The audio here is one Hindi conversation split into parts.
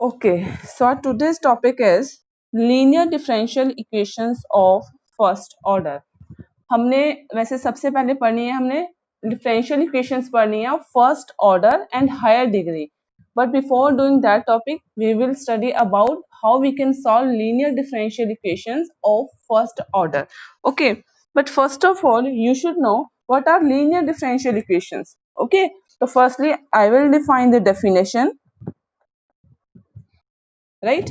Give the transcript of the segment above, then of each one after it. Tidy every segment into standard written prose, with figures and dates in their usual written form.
Okay, so our today's topic is linear differential equations of first order. हमने वैसे सबसे पहले पढ़नी है, हमने differential equations पढ़नी है first order and higher degree. But before doing that topic, we will study about how we can solve linear differential equations of first order. Okay, but first of all, you should know what are linear differential equations. Okay, so firstly, I will define the definition. Right,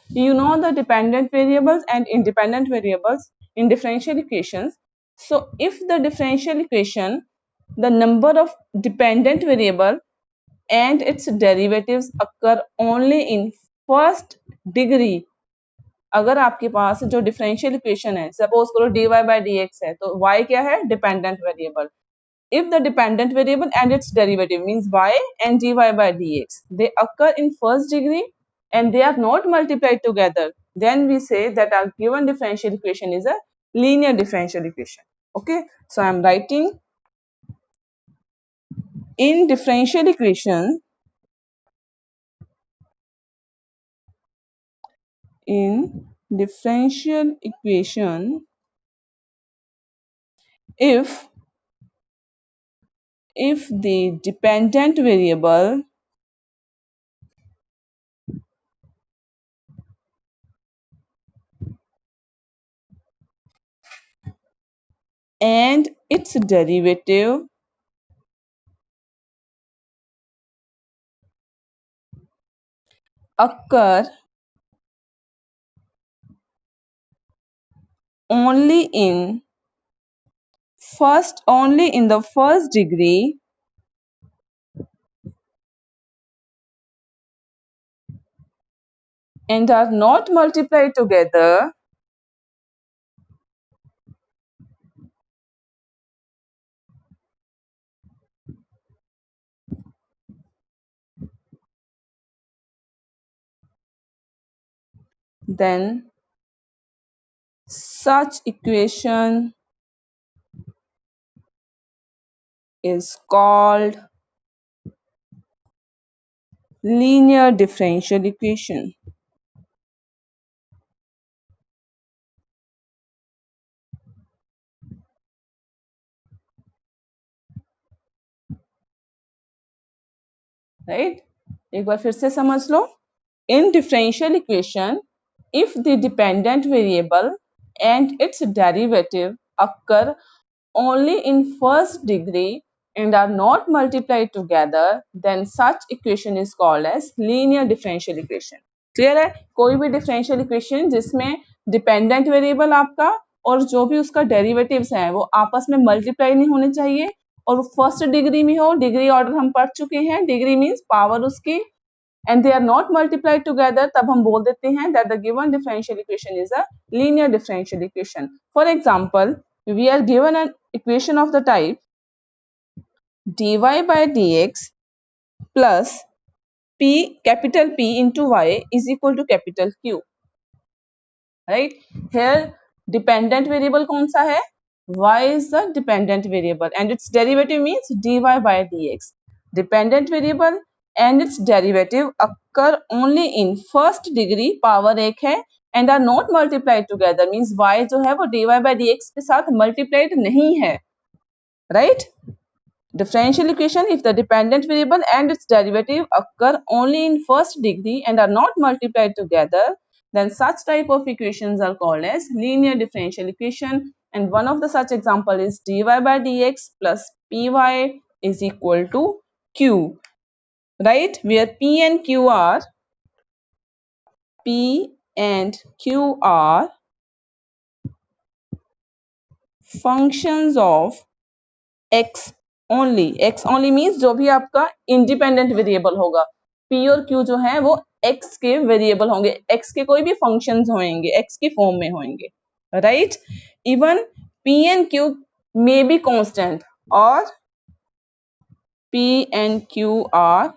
you know the dependent variables and independent variables in differential equations. So if the differential equation, the number of dependent variable and its derivatives occur only in first degree, अगर आपके पास जो डिफरेंशियल इक्वेशन है, सपोज करो dy by dx है, तो y क्या है, dependent variable. If the dependent variable and its derivative means y and dy by dx, they occur in first degree and they are not multiplied together, then we say that our given differential equation is a linear differential equation. Okay, so I am writing in differential equation, in differential equation, if the dependent variable and its derivative occur only in the first degree, and are not multiplied together, then such equation is called linear differential equation. Right, एक बार फिर से समझ लो. In differential equation, if the dependent variable and its derivative occur only in first degree and are not multiplied together, then such equation is called as linear differential equation. Clear है? कोई भी differential equation जिसमें dependent variable आपका और जो भी उसका derivatives है वो आपस में multiply नहीं होने चाहिए और फर्स्ट डिग्री में हो. डिग्री ऑर्डर हम पढ़ चुके हैं, डिग्री मीन्स पावर उसकी, and they are not multiplied together, तब हम बोल देते हैं that the given differential equation is a linear differential equation. For example, we are given an equation of the type dy by dx plus capital P into y is equal to capital Q. Right? Here dependent variable कौन सा है? Y is the dependent variable and its derivative means dy by dx. Dependent variable and its derivative occur only in first degree, power एक है, and are not multiplied together means y जो है वो dy by dx के साथ multiplied नहीं है. Right? Differential equation, if the dependent variable and its derivative occur only in first degree and are not multiplied together, then such type of equations are called as linear differential equation. And one of the such example is dy by dx plus py is equal to q. Right? Where p and q are functions of x only means जो भी आपका इंडिपेंडेंट वेरिएबल होगा. p और q जो है वो x के वेरिएबल होंगे, x के कोई भी फंक्शंस होंगे, x की फॉर्म में होंगे. Right, even p and q may be constant और p and q are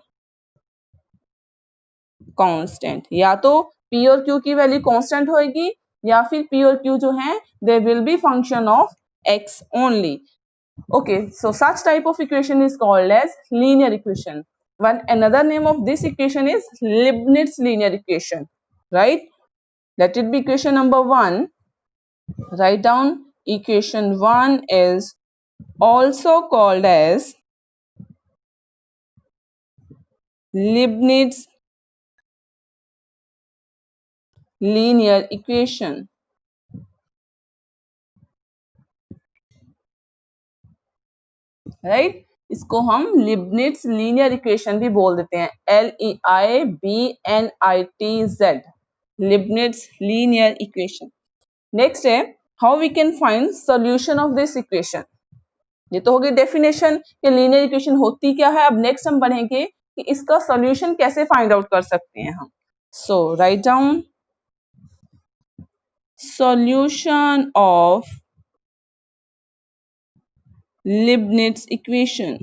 constant. या तो p और q की वैल्यू कांस्टेंट होगी या फिर p और q जो है they will be function of x only. Okay, so such type of equation is called as linear equation. one another name of this equation is Leibniz linear equation, right? Let it be equation number 1. Write down equation 1 is also called as Leibniz linear equation. Right, इसको हम लिबनिट्ज लीनियर इक्वेशन भी बोल देते हैं, LEIBNITZ, Leibnitz linear equation. Next है how we can find solution of this equation. ये तो होगी डेफिनेशन कि लीनियर इक्वेशन होती क्या है। अब नेक्स्ट हम पढ़ेंगे कि इसका सॉल्यूशन कैसे फाइंड आउट कर सकते हैं हम। So write down solution of Leibniz equation.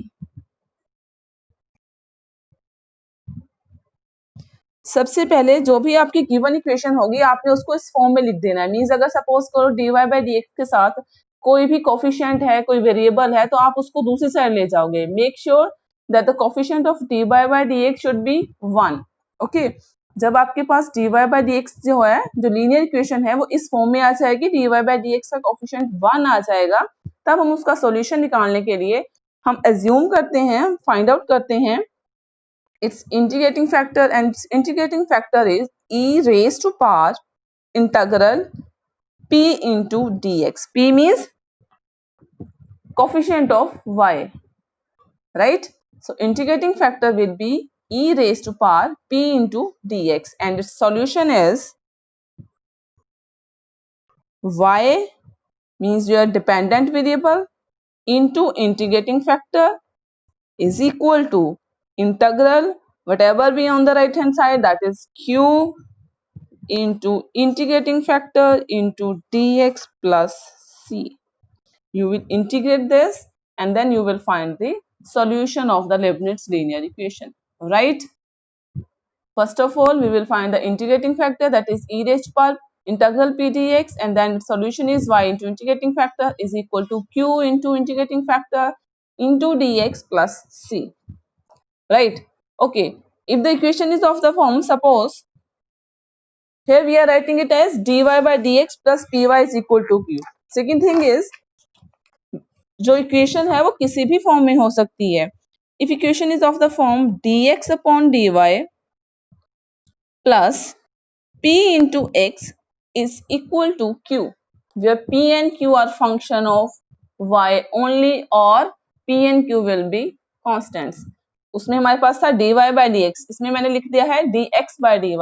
सबसे पहले जो भी आपकी गिवन इक्वेशन होगी आपने उसको इस फॉर्म में लिख देना है। मींस अगर सपोज करो dy बाई डी एक्स के साथ कोई भी कोफिशिएंट है, कोई वेरिएबल है, तो आप उसको दूसरी साइड ले जाओगे। Make sure that the coefficient of dy by d x should be 1। Okay, जब आपके पास dy बाई डी एक्स जो है, जो लीनियर इक्वेशन है, वो इस फॉर्म में आ जाएगी, dy बाई डी एक्स का कोफिशिएंट 1 आ जाएगा, तब हम उसका सॉल्यूशन निकालने के लिए हम एज्यूम करते हैं, फाइंड आउट करते हैं its integrating factor, and its integrating factor is e raised to power integral p into dx. P means coefficient of y, right? So integrating factor will be e raised to power p into dx, and its solution is y means your dependent variable into integrating factor is equal to integral whatever be on the right hand side, that is q into integrating factor into dx plus c. You will integrate this and then you will find the solution of the Leibniz linear equation, right? First of all, we will find the integrating factor, that is e raised to power integral p dx, and then solution is y into integrating factor is equal to q into integrating factor into dx plus c, right? Okay, if the equation is of the form, suppose here we are writing it as dy by dx plus py is equal to q. Second thing is, जो इक्वेशन है वो किसी भी फॉर्म में हो सकती है। If equation is of the form dx upon dy plus p into x is equal to q, where p and q are function of y only, or p and q will be constants. उसमें हमारे पास था dy by dx, इसमें मैंने लिख दिया है dx by dy।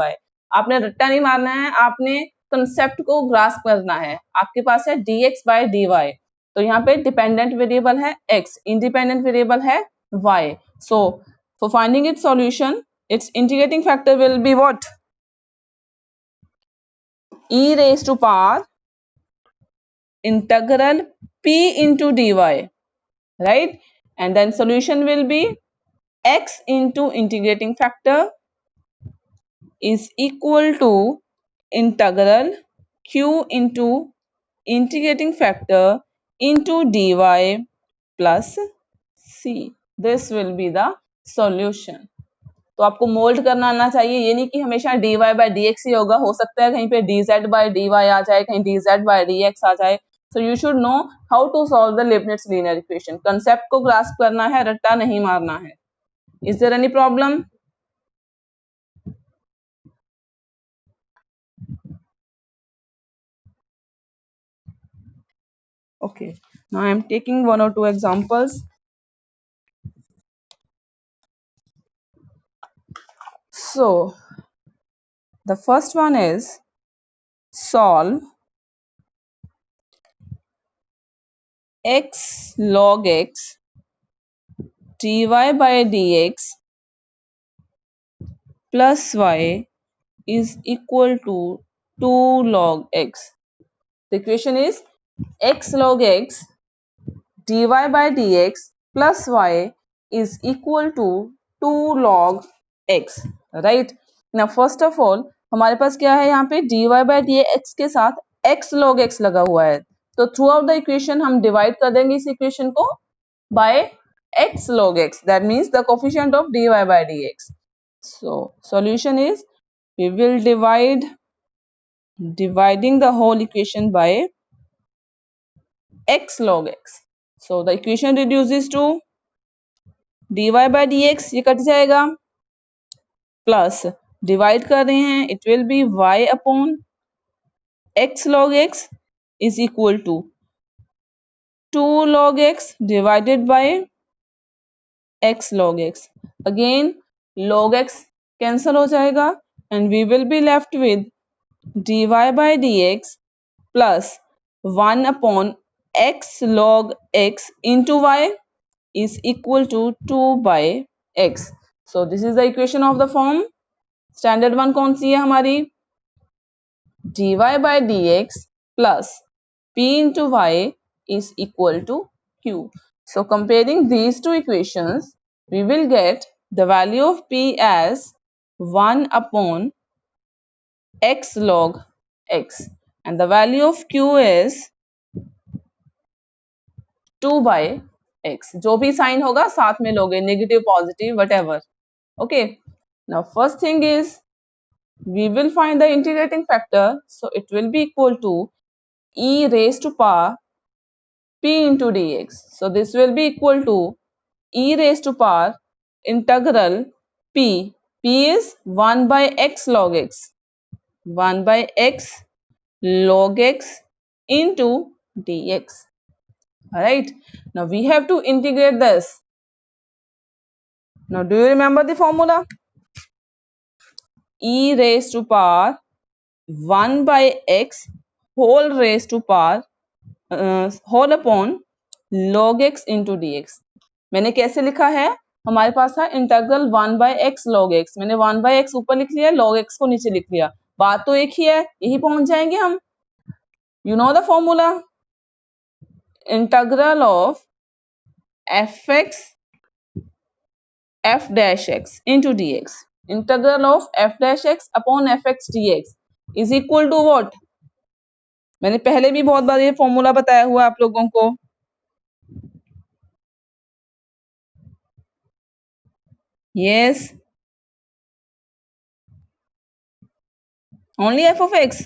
आपने रट्टा नहीं मारना है, आपने कंसेप्ट को ग्रास्प करना है। आपके पास है dx by dy, तो यहाँ पे डिपेंडेंट वेरिएबल है x, इंडिपेंडेंट वेरिएबल है y। So for finding it's solution, its integrating factor will be what? e raised to power integral p into dy, right? And then solution will be x into integrating factor is equal to integral q into integrating factor into dy plus c. This will be the solution. तो आपको मोल्ड करना आना चाहिए, ये नहीं कि हमेशा dy by dx ही होगा। हो सकता है कहीं पे dz by dy आ जाए, कहीं dz by dx आ जाए। So you should know how to solve the Leibniz linear equation. Concept को ग्रास्प करना है, रट्टा नहीं मारना है। Is there any problem? Okay, now I am taking one or two examples. So the first one is solve x log x dy by dx plus y is equal to 2 log x. The equation is x log x dy by dx plus y is equal to 2 log x, right? Now first of all हमारे पास क्या है, यहाँ पे dy by dx के साथ x log x लगा हुआ है, तो थ्रू आउट द इक्वेशन हम डिवाइड कर देंगे इस इक्वेशन को bye x log x, that means the coefficient of dy by dx. So solution is, we will dividing the whole equation by x log x. So the equation reduces to dy by dx, ये कट जाएगा, प्लस डिवाइड कर रहे हैं, it will be y upon x log x is equal to 2 log x divided by x log x. Again log x cancel हो जाएगा and we will be left with dy by dx plus 1 upon x log x into y is equal to 2 by x. So this is the equation of the form. Standard one कौन सी है हमारी? dy by dx plus p into y is equal to q. So comparing these two equations, we will get the value of p as 1 upon x log x and the value of q is 2 by x. जो भी साइन होगा साथ में लोगे, negative positive whatever. Okay, now first thing is we will find the integrating factor, so it will be equal to e raised to power p into dx. So this will be equal to e raised to power integral p. P is 1 by x log x. 1 by x log x into dx. Alright. Now we have to integrate this. Now do you remember the formula? E raised to power 1 by x whole raised to power whole upon log x into dx. मैंने कैसे लिखा है? हमारे पास था integral 1 bye x log x, मैंने 1 बाय एक्स ऊपर लिख लिया, लॉग एक्स को नीचे लिख लिया, बात तो एक ही है, यही पहुंच जाएंगे हम. You know the formula, integral of f x f dash x into dx. Integral of f dash x upon fx dx is equal to what? मैंने पहले भी बहुत बार ये फॉर्मूला बताया हुआ आप लोगों को. Yes, only f of x?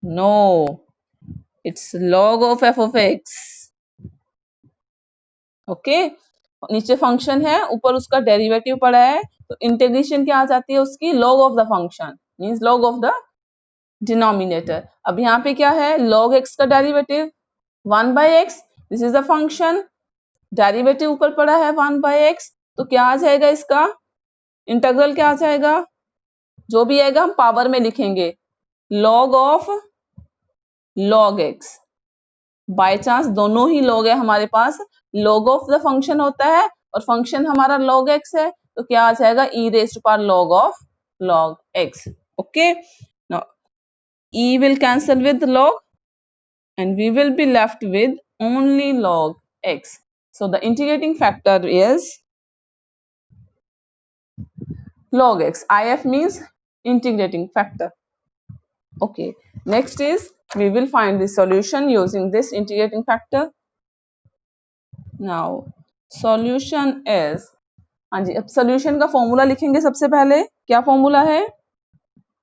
No, it's log of f of x. Okay, नीचे फंक्शन है, ऊपर उसका डेरिवेटिव पड़ा है, तो इंटीग्रेशन क्या आ जाती है उसकी? Log of the function, means log of the denominator. अब यहाँ पे क्या है? लॉग एक्स का derivative 1 by x, this is the function, derivative ऊपर पड़ा है 1 बाई एक्स, तो क्या आ जाएगा इसका इंटीग्रल? क्या आ जाएगा? जो भी आएगा हम पावर में लिखेंगे, log of log x. By chance दोनों ही लॉग है हमारे पास, लॉग ऑफ द फंक्शन होता है और फंक्शन हमारा लॉग एक्स है, तो क्या आ जाएगा? E raised to power log of log x. Okay, now e will cancel with log and we will be left with only log x. So the integrating factor is log x. IF means integrating factor. Okay, next is we will find the solution using this integrating factor. Now solution is, हाँ जी, अब solution का फॉर्मूला लिखेंगे. सबसे पहले क्या फॉर्मूला है?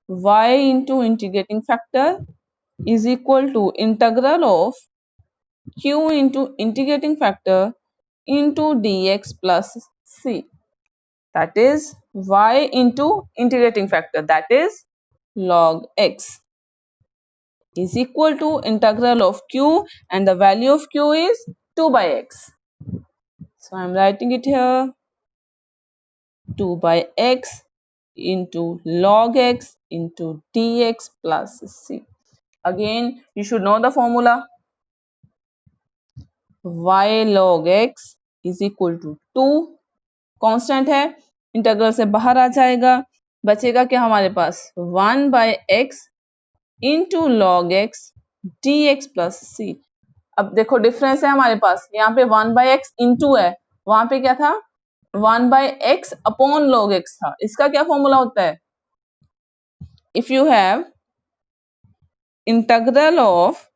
y into integrating factor is equal to integral of q into integrating factor into dx plus c. That is y into integrating factor, that is log x, is equal to integral of q and the value of q is 2 by x. So I am writing it here, 2 by x into log x into dx plus c. Again you should know the formula, y log x is equal to 2, constant है, इंटीग्रल से बाहर आ जाएगा, बचेगा क्या हमारे पास? 1 bye x into log x d x plus c. अब देखो डिफरेंस है हमारे पास, यहाँ पे 1 बाय एक्स इंटू है, वहां पे क्या था? 1 बाय एक्स अपॉन लॉग एक्स था. इसका क्या फॉर्मूला होता है? If you have integral of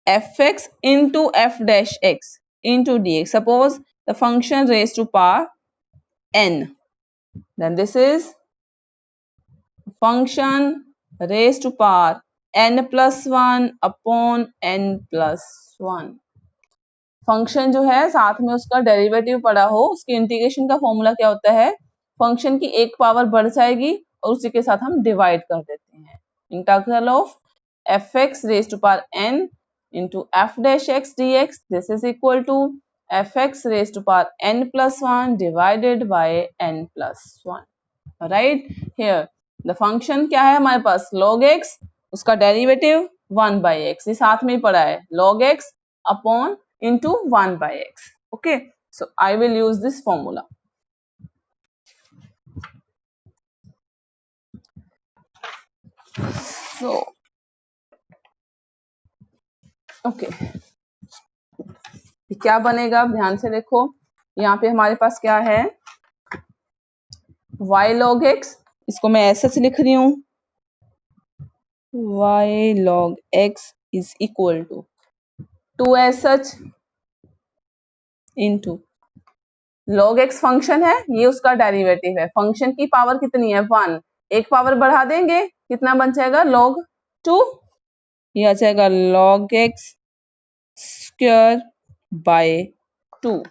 f x into f dash x, into dx. Suppose the function raised to power n, then this is function raised to power n plus 1 upon n plus 1. Function जो है साथ में उसका डेरिवेटिव पड़ा हो, उसके इंटीग्रेशन का फॉर्मूला क्या होता है, फंक्शन की एक पावर बढ़ जाएगी और उसी के साथ हम डिवाइड कर देते हैं. Integral of fx raised to power n into f dash x dx, this is equal to fx raised to power n plus 1 divided by n plus 1. right, here the function क्या है हमारे पास, log x, उसका डेरिवेटिव 1 by x, ये साथ में ही पड़ा है, log x upon into 1 by x. Okay, so I will use this formula. So okay, क्या बनेगा, ध्यान से देखो, यहाँ पे हमारे पास क्या है, y log x, इसको मैं ऐसे से लिख रही हूँ, y log x is equal to 2 such into log x function है, ये उसका डेरिवेटिव है, फंक्शन की पावर कितनी है 1, एक पावर बढ़ा देंगे कितना बन जाएगा log 2, ये आ जाएगा log x square by 2,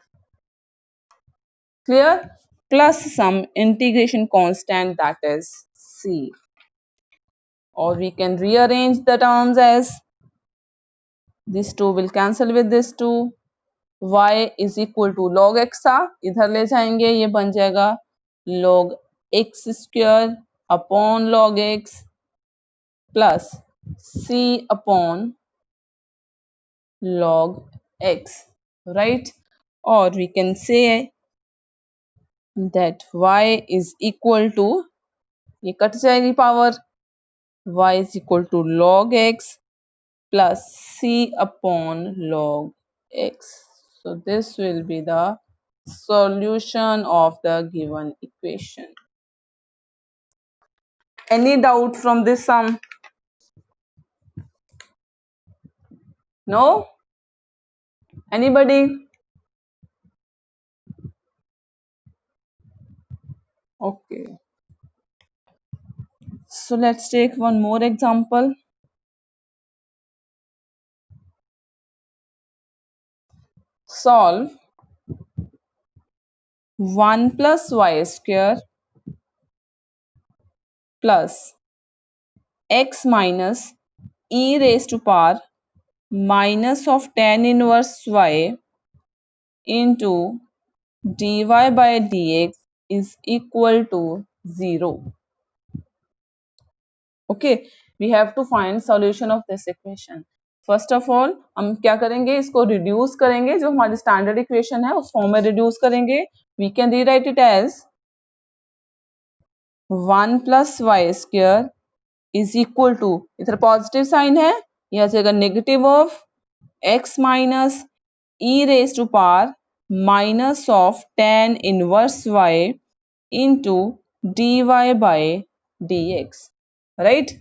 clear, plus some integration constant that is c, or we can rearrange the terms as this 2 will cancel with this 2, y is equal to log x था, इधर ले जाएंगे, ये बन जाएगा log x square upon log x plus c upon log x, right, or we can say that y is equal to, ये कट जाएगी power, y is equal to log x plus c upon log x. So this will be the solution of the given equation. Any doubt from this sum? No? Anybody? Okay. So let's take one more example. Solve 1 plus y square plus x minus e raised to power minus of tan inverse y into dy by dx is equal to 0. Okay, we have to find solution of this equation. First of all हम क्या करेंगे, इसको रिड्यूस करेंगे, जो हमारी स्टैंडर्ड इक्वेशन है उस फॉर्म में रिड्यूस करेंगे. We can rewrite it as 1 plus y square is equal to, इधर पॉजिटिव साइन है, यह आ जाएगा negative of x minus e raise to power minus of tan inverse y into dy by dx, right,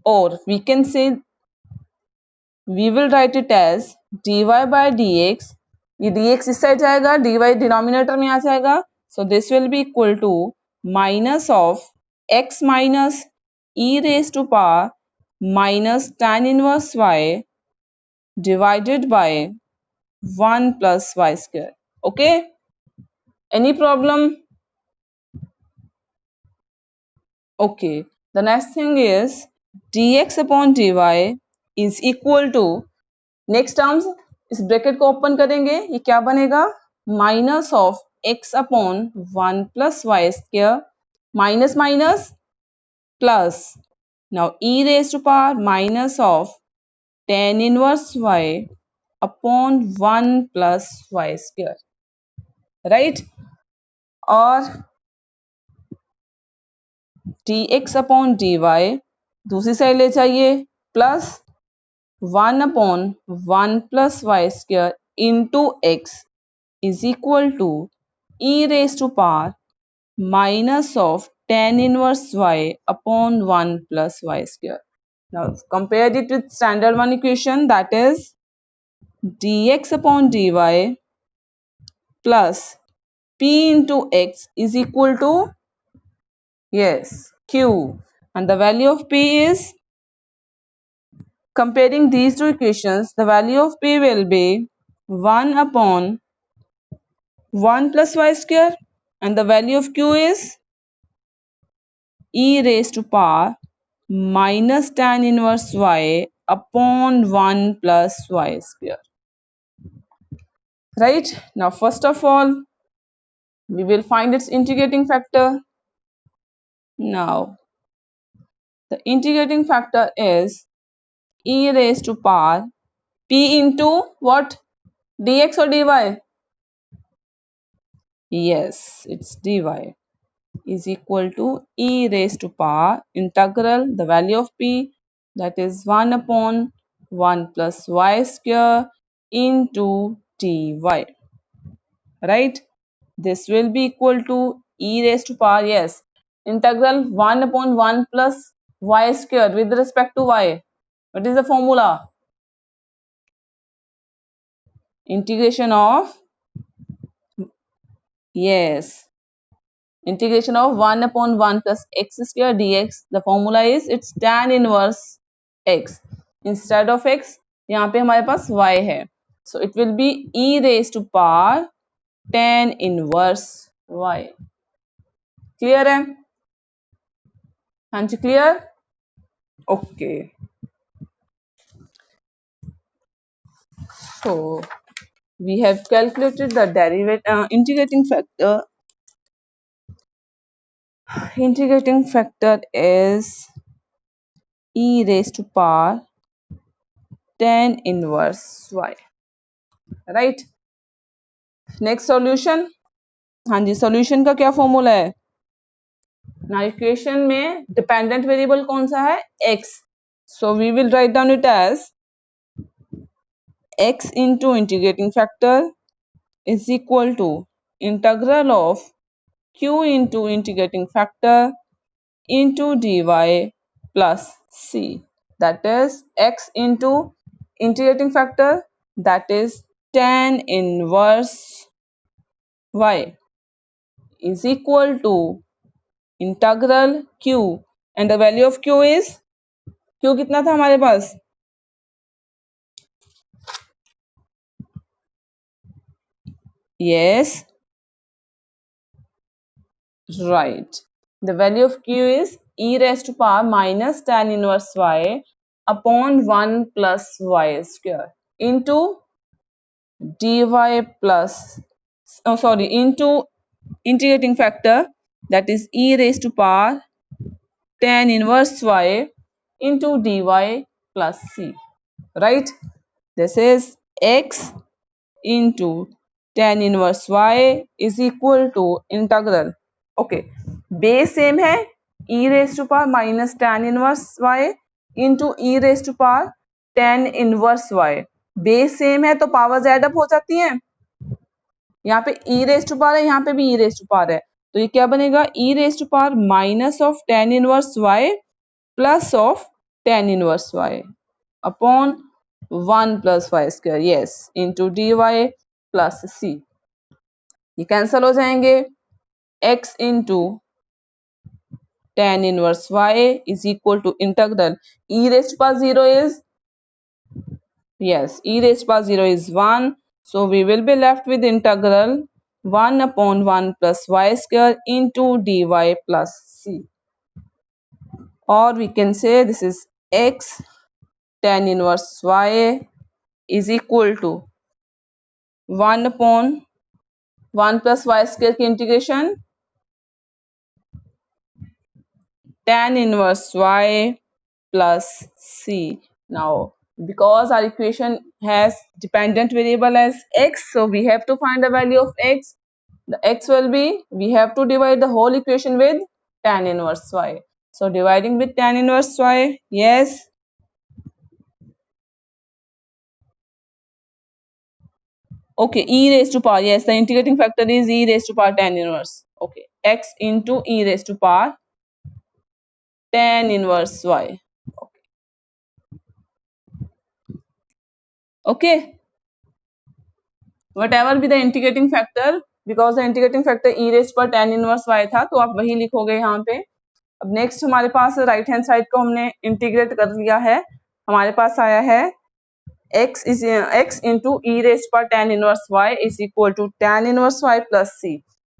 or we can say we will write it as dy by dx, ये dx इस साइड जाएगा, dy डिनोमिनेटर में आ जाएगा, so this will be equal to minus of x minus e raised to power minus tan inverse y divided by 1 plus y square. Okay, any problem? Okay, the next thing is dx upon dy is equal to, next terms इस ब्रैकेट को ओपन करेंगे, ये क्या बनेगा, minus of x upon 1 plus y square minus minus plus, now e raise to power minus of tan inverse y upon 1 plus y square, right, और dx अपॉन dy दूसरी साइड ले जाइए, plus 1 upon 1 plus y square into x is equal to e raised to power minus of tan inverse y upon 1 plus y square. Now compare it with standard one equation, that is dx upon dy plus p into x is equal to, yes, q. And the value of p is, comparing these two equations, the value of p will be 1 upon 1 plus y square, and the value of q is e raised to power minus tan inverse y upon 1 plus y square. Right? Now, first of all, we will find its integrating factor. Now, the integrating factor is e raised to power p into what? Dx or dy? Yes, it's dy is equal to e raised to power integral the value of p, that is 1 upon 1 plus y square into dy. Right? This will be equal to e raised to power, yes, integral 1 upon 1 plus y square with respect to y. What is the formula? Integration of, yes, integration of 1 upon 1 plus x square dx. The formula is its tan inverse x. Instead of x, यहाँ पे हमारे पास y है. So it will be e raised to power tan inverse y. Clear है? हाँ जी, clear? Okay. So we have calculated the integrating factor. Integrating factor is e raised to power tan inverse y. Right? Next solution. हाँ जी, solution का क्या फॉर्मूला है? Now equation में dependent variable कौन सा है? x. So we will write down it as x into integrating factor is equal to integral of q into integrating factor into dy plus c. That is x into integrating factor, that is tan inverse y, is equal to integral q, and the value of q is, q कितना था हमारे पास? Yes, right. The value of q is e raised to power minus tan inverse y upon 1 plus y square into dy plus, oh sorry, into integrating factor, that is e raised to power tan inverse y into dy plus c. Right? This is x into tan inverse y is equal to integral. Okay, base same है, e raised to power minus tan inverse y into e raised to power tan inverse y. Base same है तो पावर एड अप हो जाती है. यहाँ पे e raised to power है, यहाँ पे भी e raised to power है, तो ये क्या बनेगा? e raised to power minus of tan inverse y plus of tan inverse y upon 1 plus y square, yes, into dy plus c. ये कैंसल हो जाएंगे. x into tan inverse y is equal to integral e raised to power 0 is, yes, e raised to power 0 is 1. So we will be left with integral 1 upon 1 plus y square into dy plus c. Or we can say this is x tan inverse y is equal to 1 upon 1 plus y square की integration tan inverse y plus c. Now, because our equation has dependent variable as x, so we have to find the value of x. The x will be, we have to divide the whole equation with tan inverse y. So, dividing with tan inverse y, yes. Okay, e raised to power, yes, the integrating factor is e raised to power tan inverse. Okay, x into e raised to power tan inverse y. Okay. What ever be the integrating factor, because the integrating factor E raised पर tan इनवर्स y था, तो आप वही लिखोगे यहाँ पे। अब नेक्स्ट हमारे पास राइट हैंड साइड को हमने इंटीग्रेट कर लिया है, हमारे पास आया है x इंटू ई रेस्ट पर tan inverse y is equal to tan inverse y plus c।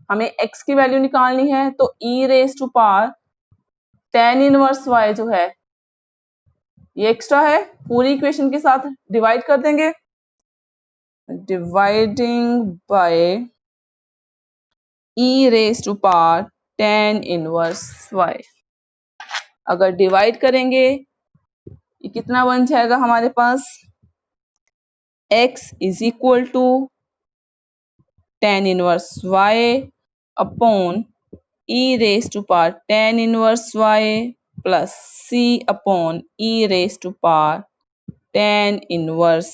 हमें x की वैल्यू निकालनी है, तो e raise to power tan inverse y जो है ये एक्स्ट्रा है, पूरी इक्वेशन के साथ डिवाइड कर देंगे, dividing by e raise to power tan inverse y। अगर डिवाइड करेंगे ये कितना बन जाएगा हमारे पास, x is equal to tan inverse y upon e raise to power tan inverse y plus c upon e raise to power tan inverse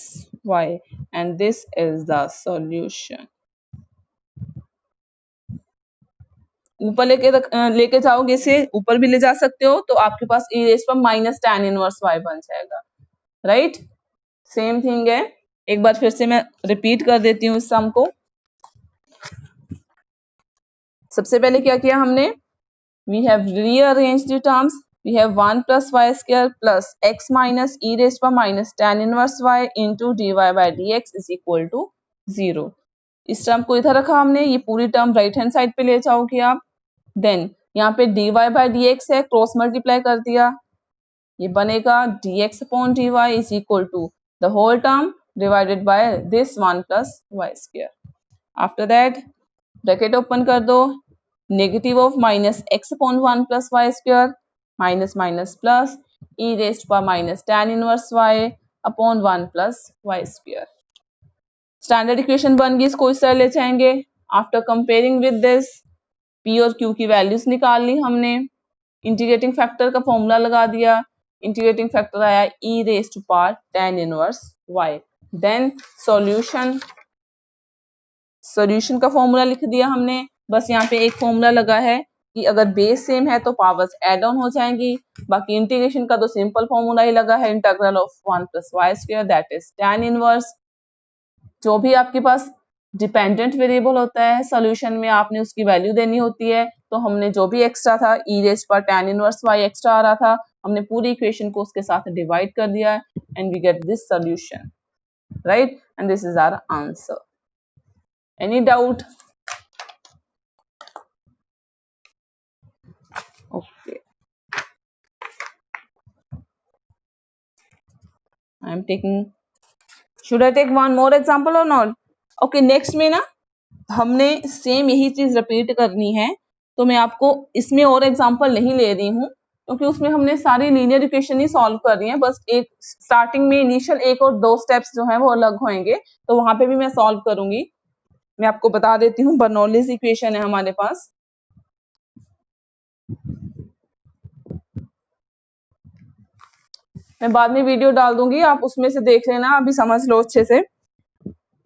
y, and this is the solution। ऊपर लेके जाओगे, इसे ऊपर भी ले जा सकते हो, तो आपके पास e रेस पर माइनस tan इनवर्स y बन जाएगा, राइट। सेम थिंग है, एक बार फिर से मैं रिपीट कर देती हूँ इस सम को। सबसे पहले क्या किया हमने, we have rearranged the terms, we have 1 plus y square plus x minus e raised by minus tan inverse y into dy by dx is equal to 0। इस टर्म को इधर रखा हमने, ये पूरी टर्म राइट हैंड साइड पे ले जाओगे आप। देन यहाँ पे dy by dx है, क्रॉस मल्टीप्लाई कर दिया, ये बनेगा dx upon dy is equal to the whole term divided by this 1 plus y square। After that bracket open कर दो, negative of minus x upon 1 plus y square minus minus plus e raised पर minus tan inverse y upon 1 plus y square. Standard equation बन गई, इसको इस तरह ले जाएंगे। After comparing with this p और q की वैल्यूज निकाल ली हमने, इंटीग्रेटिंग फैक्टर का फॉर्मूला लगा दिया, इंटीग्रेटिंग फैक्टर आया e raised to power tan inverse y। Then solution का फॉर्मूला लिख दिया हमने, बस यहाँ पे एक फॉर्मूला लगा है कि अगर बेस सेम है तो पावर्स ऐड ऑन हो जाएंगी, बाकी इंटीग्रेशन का तो सिंपल फॉर्मूला ही लगा है, integral of 1 plus y square that is tan inverse. जो भी आपके पास डिपेंडेंट वेरिएबल होता है सॉल्यूशन में, आपने उसकी वैल्यू देनी होती है, तो हमने जो भी एक्स्ट्रा था e रेज़ पर tan इनवर्स y एक्स्ट्रा आ रहा था, हमने पूरी इक्वेशन को उसके साथ डिवाइड कर दिया and we get this solution, right, and this is our answer. Any doubt? Okay, I am taking, should I take one more example or not? Okay, next में ना हमने सेम यही चीज रिपीट करनी है, तो मैं आपको इसमें और एग्जांपल नहीं ले रही हूँ क्योंकि उसमें हमने सारी लीनियर इक्वेशन ही सॉल्व कर रही है, बस एक स्टार्टिंग में इनिशियल एक और दो स्टेप्स जो हैं वो अलग होंगे, तो वहां पे भी मैं सॉल्व करूंगी। मैं आपको बता देती हूँ, बर्नौलीज इक्वेशन है हमारे पास। मैं बाद में वीडियो डाल दूंगी, आप उसमें से देख लेना, अभी समझ लो अच्छे से।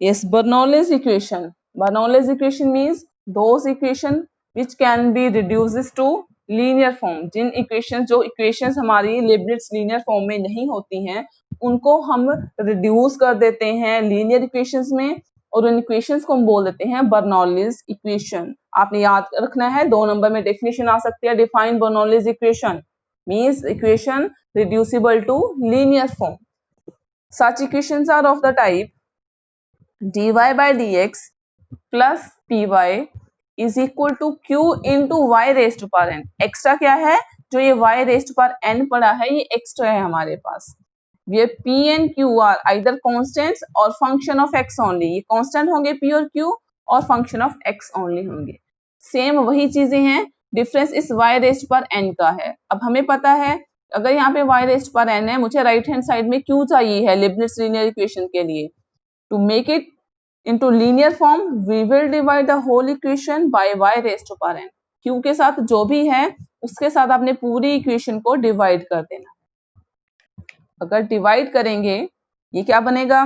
Yes, Bernoulli's equation. Bernoulli's equation means those equation which can be reduced to linear form. जिन इक्वेशन, जो इक्वेशंस हमारी लीबनिट्ज लीनियर फॉर्म में नहीं होती हैं, उनको हम रिड्यूस कर देते हैं लीनियर इक्वेशंस में, और उन इक्वेशंस को हम बोल देते हैं बर्नौलीज इक्वेशन। आपने याद रखना है, 2 नंबर में डेफिनेशन आ सकती है, define Bernoulli's equation means equation reducible to linear form. Such equations are of the type dy by dx plus py is equal to q into y raised to power n। Extra क्या है, जो ये y raised to power n पड़ा है, ये एक्स्ट्रा है हमारे पास। ये p and q are either constants और function of x only। ये constant होंगे p और q और function of x only होंगे। सेम वही चीजें हैं, डिफरेंस इस y रेस्ट पर n का है। अब हमें पता है अगर यहाँ पे y रेस्ट पर n है, मुझे राइट हैंड साइड में q चाहिए है लिबनिट्ज लीनियर इक्वेशन के लिए। To make it into linear form we will divide the whole equation by y rest पर n। q के साथ जो भी है उसके साथ आपने पूरी इक्वेशन को डिवाइड कर देना। अगर डिवाइड करेंगे ये क्या बनेगा,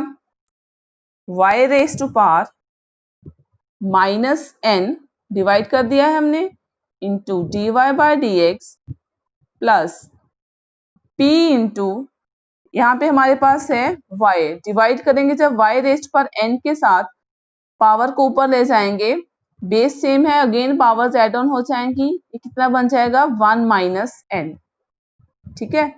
y raised to power minus n divide कर दिया है हमने into d y by d x plus p into यहाँ पे हमारे पास है y। डिवाइड करेंगे जब y रेस्ट पर n के साथ, पावर को ऊपर ले जाएंगे, बेस सेम है, अगेन पावर्स एड ऑन हो जाएंगी, ये कितना बन जाएगा 1 माइनस एन, ठीक है,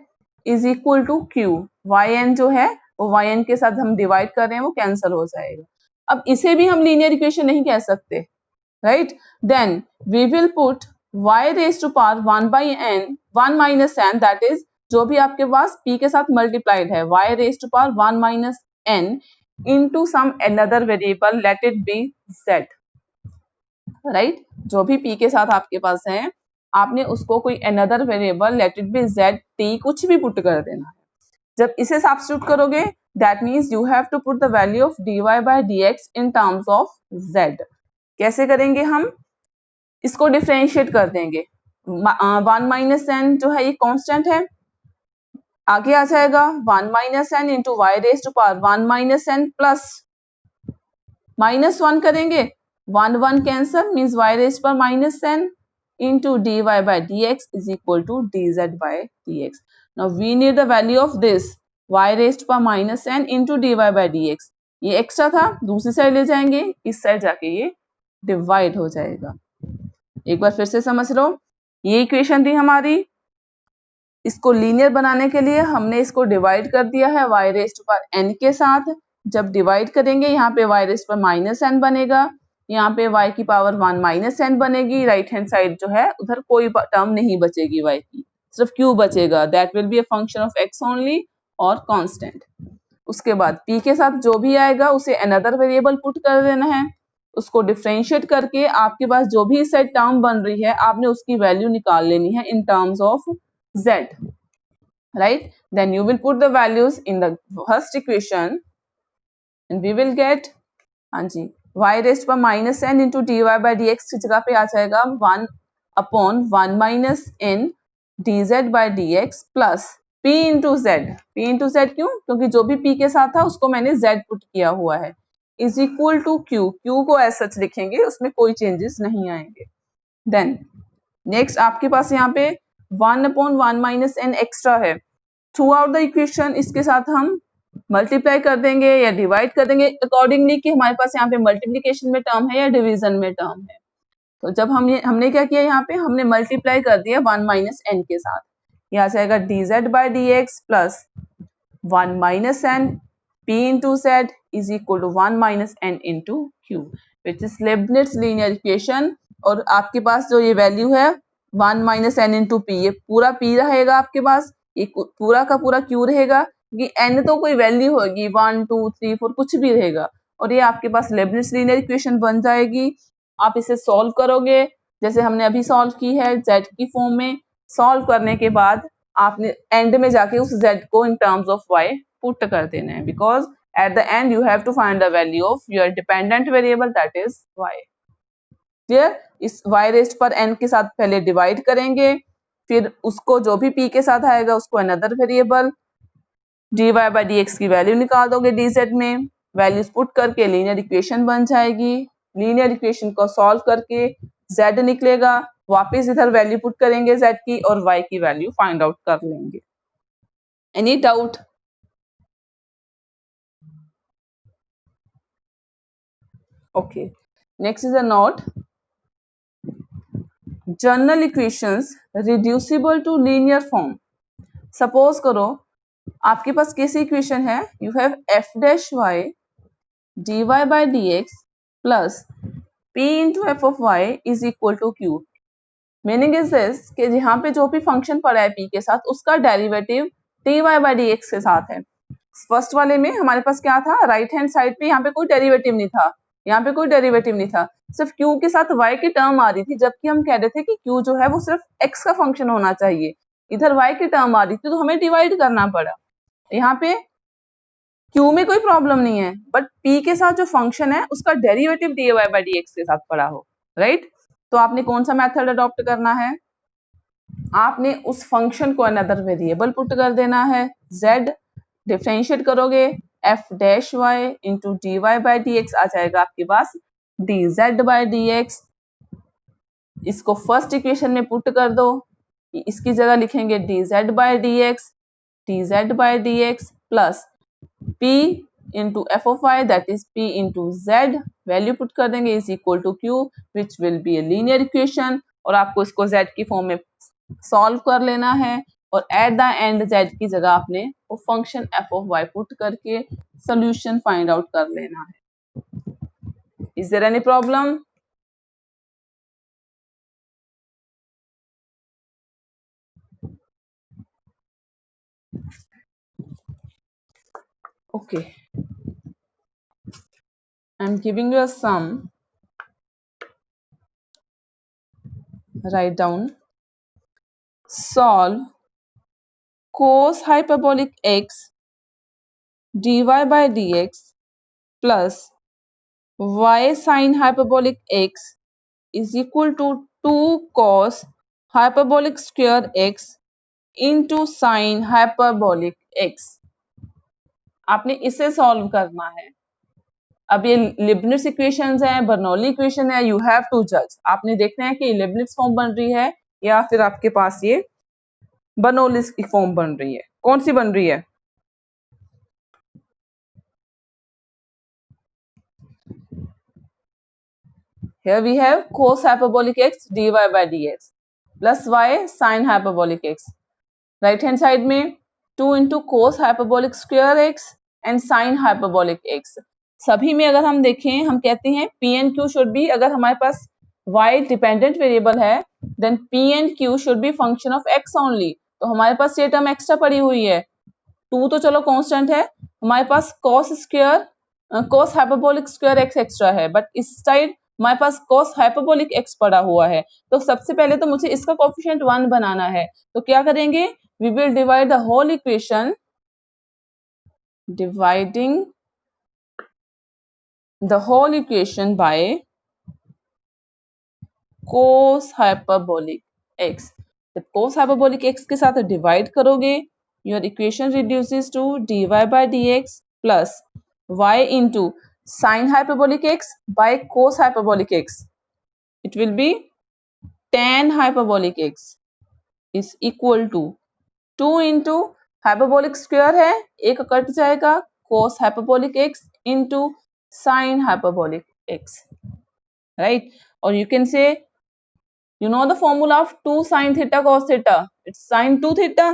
is equal to q. Y n जो है वो वाई एन के साथ हम डिवाइड कर रहे हैं, वो कैंसिल हो जाएगा। अब इसे भी हम लीनियर इक्वेशन नहीं कह सकते, right, then we will put y raise to power 1 by n 1 minus n, that is जो भी आपके पास p के साथ मल्टीप्लाइड है, y raise to power 1 minus n into some another variable, let it be z, right, जो भी p के साथ आपके पास है आपने उसको कोई another variable, let it be z, t, कुछ भी पुट कर देना है। जब इसे सब्स्टिट्यूट करोगे that means you have to put the value of dy by dx in terms of z। कैसे करेंगे हम, इसको डिफरेंशिएट कर देंगे, 1 माइनस एन जो है ये कांस्टेंट है, आगे आ जाएगा 1 minus n into y raise to power 1 minus n plus -1 करेंगे, 1 1 कैंसल मीन्स वाई रेज पर minus n into d y by d x is equal to d z by d x. Now we need the value of this y raise पर minus n into d y by d x, ये एक्स्ट्रा था दूसरी साइड ले जाएंगे, इस साइड जाके ये डिवाइड हो जाएगा। एक बार फिर से समझ लो, ये इक्वेशन थी हमारी, इसको लीनियर बनाने के लिए हमने इसको डिवाइड कर दिया है y raise to power n के साथ। जब डिवाइड करेंगे यहाँ पे y रेज पर माइनस n बनेगा, यहाँ पे y की पावर 1 माइनस n बनेगी, राइट हैंड साइड जो है उधर कोई टर्म नहीं बचेगी y की, सिर्फ q बचेगा, that will be a function of x only और कांस्टेंट। उसके बाद p के साथ जो भी आएगा उसे अनदर वेरिएबल पुट कर देना है, उसको डिफरेंशिएट करके आपके पास जो भी सेट टर्म बन रही है आपने उसकी वैल्यू निकाल लेनी है इन terms of z, right, then you will put the values in the first equation and we will get, हाँ जी, y raised पर minus n into d y by d x की जगह पे आ जाएगा 1 upon 1 minus n d z by d x plus p into z, p into z क्यों, क्योंकि जो भी p के साथ था उसको मैंने z पुट किया हुआ है, is equal to q, q को एज सच लिखेंगे, उसमें कोई चेंजेस नहीं आएंगे। देन नेक्स्ट आपके पास यहाँ पे 1 अपॉन 1 माइनस एन एक्स्ट्रा है, थ्रू आउट द इक्वेशन इसके साथ हम मल्टीप्लाई कर देंगे या डिवाइड कर देंगे अकॉर्डिंगली कि हमारे पास यहाँ पे मल्टीप्लिकेशन में टर्म है या डिवीजन में टर्म है। तो जब हमने क्या किया, यहाँ पे हमने मल्टीप्लाई कर दिया 1 माइनस एन के साथ, यह आ जाएगा d z by d x plus 1 minus n p into z is equal to 1 minus n into q, which is Leibniz linear equation. और आपके पास जो ये वैल्यू है 1 माइनस एन इंटू पी, ये पूरा पी रहेगा आपके पास, ये पूरा का पूरा क्यू रहेगा, क्योंकि एन तो कोई वैल्यू होगी 1 2 3 4 कुछ भी रहेगा, और ये आपके पास लेibniz लीनियर इक्वेशन बन जाएगी। आप इसे सॉल्व करोगे जैसे हमने अभी सॉल्व की है z की फॉर्म में, सॉल्व करने के बाद आपने एंड में जाके उस z को in terms of y put कर देना है, because at the end you have to find the value of your dependent variable that is y। Clear, इस y रेस्ट पर n के साथ पहले डिवाइड करेंगे, फिर उसको जो भी p के साथ आएगा उसको another variable dy by d x की वैल्यू निकाल दोगे dz में, वैल्यूज पुट करके लीनियर इक्वेशन बन जाएगी, लीनियर इक्वेशन को सॉल्व करके z निकलेगा, वापस इधर वैल्यू पुट करेंगे z की और y की वैल्यू फाइंड आउट कर लेंगे। Any doubt? Okay, next is a note, general equations reducible to linear form. Suppose करो आपके पास कैसी इक्वेशन है, you have f dash y d y by d x plus p into f of y is equal to q. Meaning is this कि यहाँ पे जो भी फंक्शन पड़ा है p के साथ उसका derivative dy by d x के साथ है। फर्स्ट वाले में हमारे पास क्या था, राइट हैंड साइड पे यहाँ पे कोई डेरिवेटिव नहीं था, यहाँ पे कोई डेरिवेटिव नहीं था, सिर्फ q के साथ y की टर्म आ रही थी, जबकि हम कह रहे थे कि q जो है वो सिर्फ x का फंक्शन होना चाहिए, इधर y की टर्म आ रही थी तो हमें डिवाइड करना पड़ा। यहाँ पे q में कोई प्रॉब्लम नहीं है, बट p के साथ जो फंक्शन है उसका derivative dy by d x के साथ पड़ा हो, राइट। तो आपने कौन सा मेथड अडॉप्ट करना है, आपने उस फंक्शन को अनदर वेरिएबल पुट कर देना है, z डिफरेंशिएट करोगे f dash y into d y by d x आ जाएगा आपके पास d z by d x. इसको फर्स्ट इक्वेशन में पुट कर दो, इसकी जगह लिखेंगे d z by d x plus p into f of y, that is p into z, value put कर देंगे is equal to q, which will be a linear equation, और आपको इसको z की फॉर्म में सॉल्व कर लेना है, और एट द एंड z की जगह आपने वो function f of y put करके सोल्यूशन फाइंड आउट कर लेना है. Is there any problem? Okay, I'm giving you a sum. Write down. Solve cos hyperbolic x dy by dx plus y sin hyperbolic x is equal to 2 cos hyperbolic square x into sin hyperbolic x. आपने इसे सॉल्व करना है. अब ये लिबनिट्ज इक्वेशंस हैं, बर्नौली इक्वेशन है, यू हैव टू जज. आपने देखना है कि लिबनिट्ज फॉर्म बन रही है या फिर आपके पास ये बर्नौली की फॉर्म बन रही है. कौन सी बन रही है? Here we have cos hyperbolic x dy by dx plus y sin hyperbolic x. Right hand side में 2 into cos hyperbolic square x and sin hyperbolic x. सभी में अगर हम देखें, हम कहते हैं p and q should be, अगर हमारे पास y डिपेंडेंट वेरिएबल है then p and q should be function of x only. तो हमारे पास ये टर्म एक्स्ट्रा पड़ी हुई है. 2 तो चलो कांस्टेंट है, हमारे पास cos hyperbolic square x extra है, बट इस साइड हमारे पास cos hyperbolic x पड़ा हुआ है. तो सबसे पहले तो मुझे इसका कोफिशिएंट 1 बनाना है. तो क्या करेंगे? We will divide the whole equation, dividing the whole equation by cos hyperbolic x. जब cos hyperbolic x के साथ डिवाइड करोगे, your equation reduces to dy by dx plus y into sin hyperbolic x by cos hyperbolic x. It will be tan hyperbolic x is equal to 2 into hyperbolic square है, एक कट जाएगा, cos hyperbolic x into sin hyperbolic x, right? Or you can say, you know the formula of 2 sin theta cos theta, it's sin 2 theta.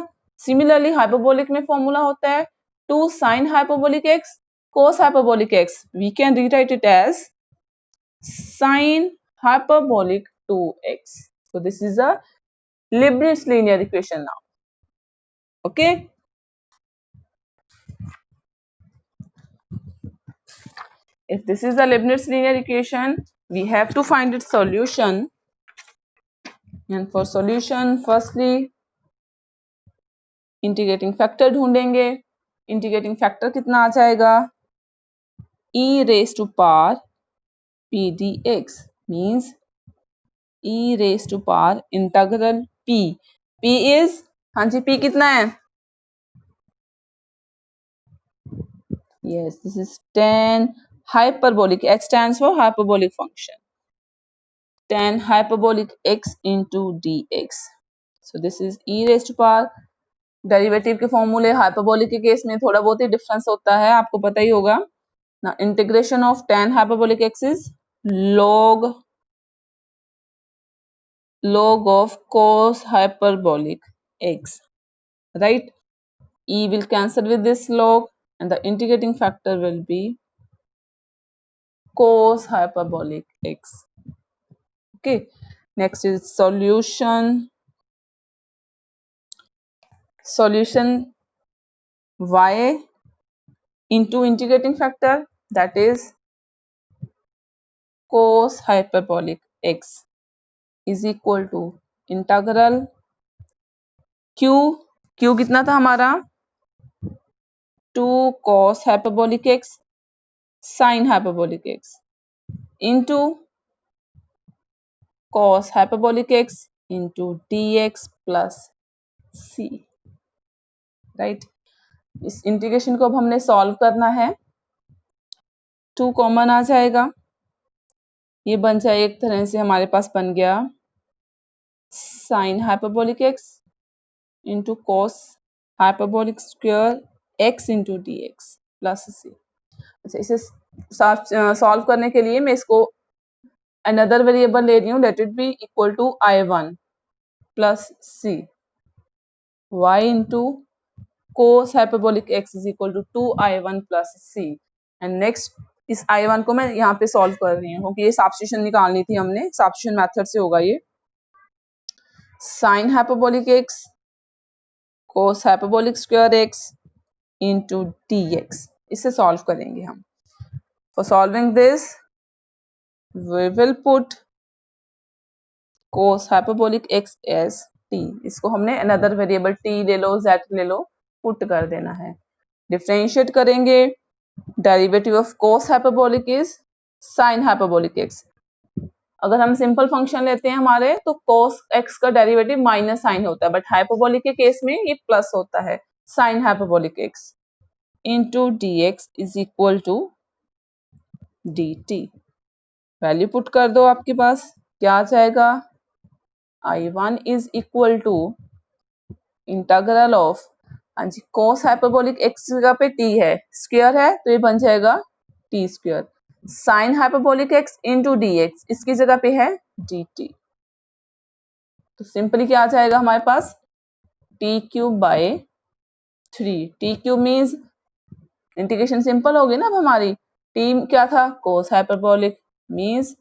Similarly hyperbolic में formula होता है 2 sin hyperbolic x cos hyperbolic x. We can rewrite it as sin hyperbolic 2x. So this is a Leibniz linear equation now. Okay, if this is the Leibniz linear equation, we have to find its solution. And for solution, firstly integrating factor ढूंढेंगे. इंटीग्रेटिंग फैक्टर कितना आ जाएगा? e raised to power p dx means e raised to power integral p. p is, हाँ जी, p कितना है? Yes, this is tan hyperbolic. H stands for hyperbolic function. Tan hyperbolic x into dx. So this is e raised to power. Derivative के फॉर्मूले हाइपरबोलिक के केस में थोड़ा बहुत ही डिफरेंस होता है, आपको पता ही होगा ना. Integration of tan hyperbolic x is log of cos hyperbolic x, right? E will cancel with this log and the integrating factor will be cos hyperbolic x. Okay, next is solution. Y into integrating factor, that is cos hyperbolic x is equal to integral q कितना था हमारा? 2 cos hyperbolic x sin hyperbolic x into cos hyperbolic x into dx plus c, right? इस इंटीग्रेशन को अब हमने सॉल्व करना है. 2 कॉमन आ जाएगा, ये बन जाए एक तरह से हमारे पास बन गया sin hyperbolic x into cos hyperbolic square x into dx plus c. अच्छा, इसे सॉल्व करने के लिए मैं इसको अनदर वेरिएबल ले रही हूँ, let it be equal to I1 plus c y into cos hyperbolic x is equal to 2I1 plus c and next इस I1 को मैं यहाँ पे सॉल्व कर रही हूँ क्योंकि ये सब्स्टिट्यूशन निकालनी थी हमने, सब्स्टिट्यूशन मेथड से होगा ये। sin hyperbolic x cos hyperbolic square x into dx, इसे सॉल्व करेंगे हम। For solving this we will put cos hyperbolic x as t, इसको हमने another variable t ले लो z ले लो, पुट कर देना है। डिफरेंशिएट करेंगे, derivative of cos hyperbolic is sin hyperbolic x। अगर हम सिंपल फंक्शन लेते हैं हमारे तो cos x का डेरिवेटिव माइनस साइन होता है, बट हाइपरबोलिक के केस में ये प्लस होता है, sin hyperbolic x into dx is equal to dt। Value put कर दो आपके पास, क्या आ जाएगा, I1 is equal to integral of, हाँ जी, cos हाइपरबोलिक x जगह पे t है, स्क्वायर है तो ये बन जाएगा t square, sin hyperbolic x into dx, इसकी जगह पे है dt। तो सिंपली क्या आ जाएगा हमारे पास, t cube by 3, t cube means integration simple होगी ना अब हमारी, t क्या था, cos hyperbolic means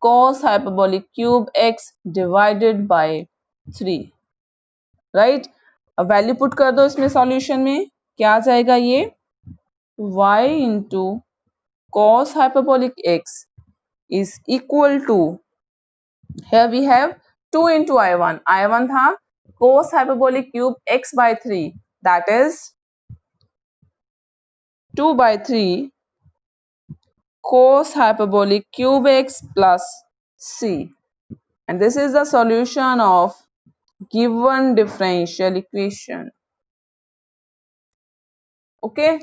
cos hyperbolic cube x divided by 3, right. अब वैल्यू पुट कर दो इसमें सॉल्यूशन में, क्या आ जाएगा ये, y into cos hyperbolic x is equal to, here we have 2 into I1 था cos hyperbolic cube x by 3, that is 2 by 3 cos hyperbolic cube x plus c, and this is the solution of given differential equation. Okay,